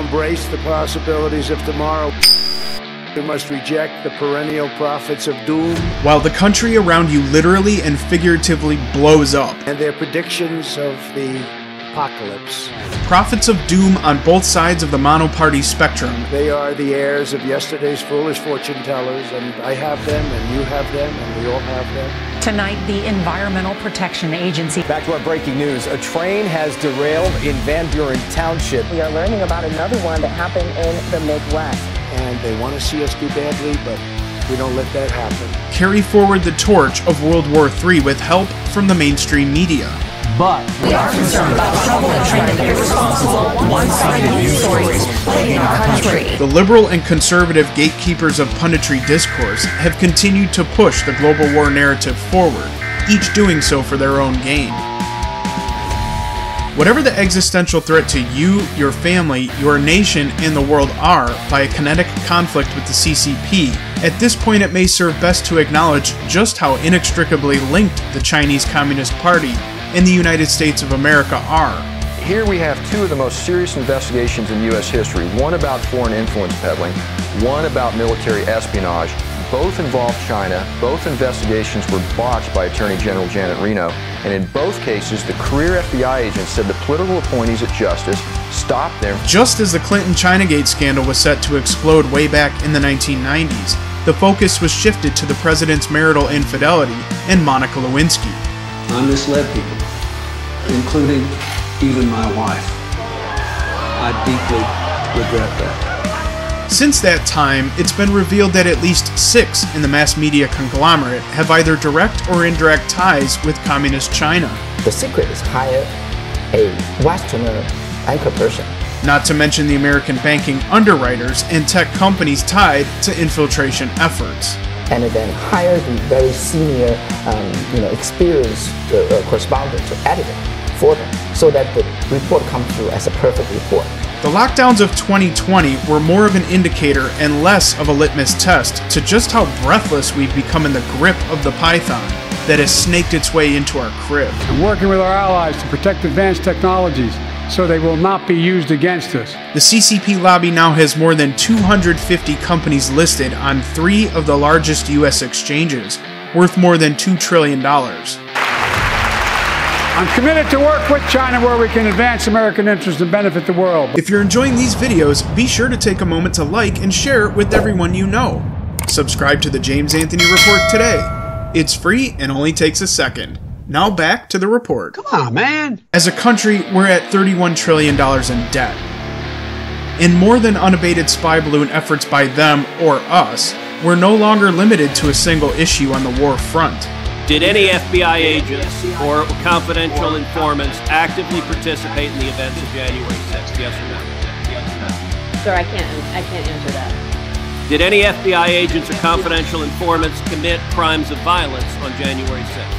embrace the possibilities of tomorrow. We must reject the perennial prophets of doom. While the country around you literally and figuratively blows up. And their predictions of the apocalypse. Prophets of doom on both sides of the monoparty spectrum. They are the heirs of yesterday's foolish fortune tellers, and I have them, and you have them, and we all have them. Tonight, the Environmental Protection Agency. Back to our breaking news. A train has derailed in Van Buren Township. We are learning about another one that happened in the Midwest. And they want to see us do badly, but we don't let that happen. Carry forward the torch of World War III with help from the mainstream media. But we are concerned about the trouble and trend of irresponsible, one-sided news stories plaguing our country. The liberal and conservative gatekeepers of punditry discourse have continued to push the global war narrative forward, each doing so for their own gain. Whatever the existential threat to you, your family, your nation, and the world are by a kinetic conflict with the CCP, at this point it may serve best to acknowledge just how inextricably linked the Chinese Communist Party and the United States of America are. Here we have two of the most serious investigations in U.S. history, one about foreign influence peddling, one about military espionage. Both involved China. Both investigations were botched by Attorney General Janet Reno, and in both cases, the career FBI agents said the political appointees at Justice stopped them. Just as the Clinton-Chinagate scandal was set to explode way back in the 1990s, the focus was shifted to the president's marital infidelity and Monica Lewinsky. I misled people, including even my wife. I deeply regret that. Since that time, it's been revealed that at least 6 in the mass media conglomerate have either direct or indirect ties with Communist China. The secret is hire a Westerner anchor person. Not to mention the American banking underwriters and tech companies tied to infiltration efforts. And then hire the very senior, experienced correspondent to edit it for them, so that the report comes through as a perfect report. The lockdowns of 2020 were more of an indicator and less of a litmus test to just how breathless we've become in the grip of the python that has snaked its way into our crib. I'm working with our allies to protect advanced technologies so they will not be used against us. The CCP lobby now has more than 250 companies listed on 3 of the largest U.S. exchanges, worth more than $2 trillion. I'm committed to work with China where we can advance American interests and benefit the world. If you're enjoying these videos, be sure to take a moment to like and share it with everyone you know. Subscribe to the James Anthony Report today. It's free and only takes a second. Now back to the report. Come on, man. As a country, we're at $31 trillion in debt. In more than unabated spy balloon efforts by them or us, we're no longer limited to a single issue on the war front. Did any FBI agents or confidential informants actively participate in the events of January 6th? Yes or no? Sir, I can't answer that. Did any FBI agents or confidential informants commit crimes of violence on January 6th?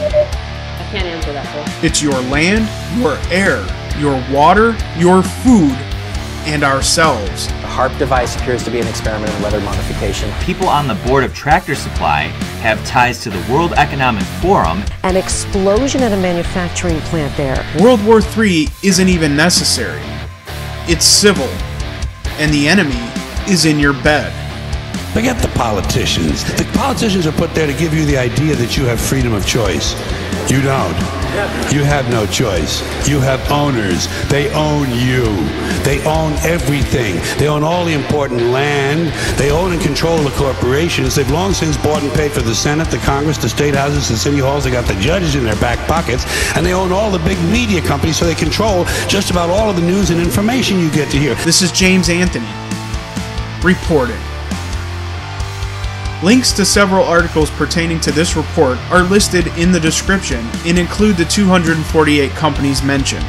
I can't answer that, sir. It's your land, your air, your water, your food, and ourselves. The HARP device appears to be an experiment in weather modification. People on the board of Tractor Supply have ties to the World Economic Forum. An explosion at a manufacturing plant there. World War III isn't even necessary. It's civil, and the enemy is in your bed. Forget the politicians. The politicians are put there to give you the idea that you have freedom of choice. You don't. You have no choice. You have owners. They own you. They own everything. They own all the important land. They own and control the corporations. They've long since bought and paid for the Senate, the Congress, the state houses, the city halls. They got the judges in their back pockets. And they own all the big media companies, so they control just about all of the news and information you get to hear. This is James Anthony, reporting. Links to several articles pertaining to this report are listed in the description and include the 248 companies mentioned.